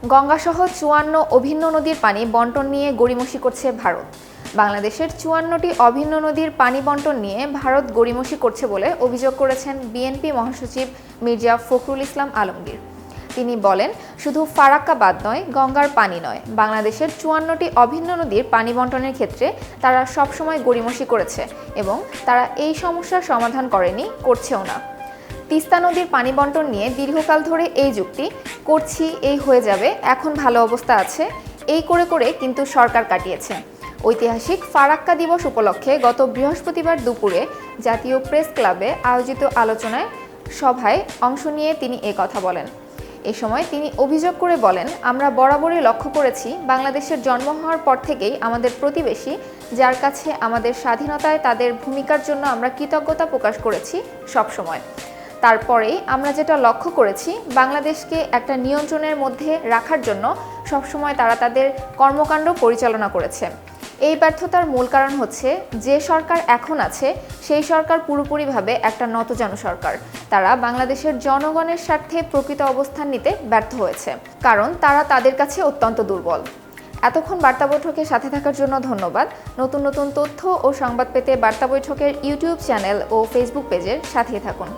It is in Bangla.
গঙ্গাসহ ৫৪ অভিন্ন নদীর পানি বণ্টন নিয়ে গড়িমসি করছে ভারত। বাংলাদেশের ৫৪টি অভিন্ন নদীর পানি বণ্টন নিয়ে ভারত গড়িমসি করছে বলে অভিযোগ করেছেন বিএনপি মহাসচিব মির্জা ফখরুল ইসলাম আলমগীর। তিনি বলেন, শুধু ফারাক্কা বাদ নয়, গঙ্গার পানি নয়, বাংলাদেশের ৫৪টি অভিন্ন নদীর পানি বণ্টনের ক্ষেত্রে তারা সবসময় গড়িমসি করেছে এবং তারা এই সমস্যার সমাধান করেনি, করছেও না। তিস্তা নদীর পানি বণ্টন নিয়ে দীর্ঘকাল ধরে এই যুক্তি করছি, এই হয়ে যাবে, এখন ভালো অবস্থা আছে, এই করে করে কিন্তু সরকার কাটিয়েছে। ঐতিহাসিক ফারাক্কা দিবস উপলক্ষে গত বৃহস্পতিবার দুপুরে জাতীয় প্রেস ক্লাবে আয়োজিত আলোচনায় সভায় অংশ নিয়ে তিনি কথা বলেন। এ সময় তিনি অভিযোগ করে বলেন, আমরা বরাবরই লক্ষ্য করেছি বাংলাদেশের জন্ম হওয়ার পর থেকেই আমাদের প্রতিবেশী, যার কাছে আমাদের স্বাধীনতায় তাদের ভূমিকার জন্য আমরা কৃতজ্ঞতা প্রকাশ করেছি সবসময়। তারপরেই আমরা যেটা লক্ষ্য করেছি, বাংলাদেশকে একটা নিয়ন্ত্রণের মধ্যে রাখার জন্য সবসময় তারা তাদের কর্মকাণ্ড পরিচালনা করেছে। এই ব্যর্থতার মূল কারণ হচ্ছে, যে সরকার এখন আছে সেই সরকার পুরোপুরিভাবে একটা নতজানু সরকার। তারা বাংলাদেশের জনগণের স্বার্থে প্রকৃত অবস্থান নিতে ব্যর্থ হয়েছে, কারণ তারা তাদের কাছে অত্যন্ত দুর্বল। এতক্ষণ বার্তা বৈঠকের সাথে থাকার জন্য ধন্যবাদ। নতুন নতুন তথ্য ও সংবাদ পেতে বার্তা বৈঠকের ইউটিউব চ্যানেল ও ফেসবুক পেজের সাথেই থাকুন।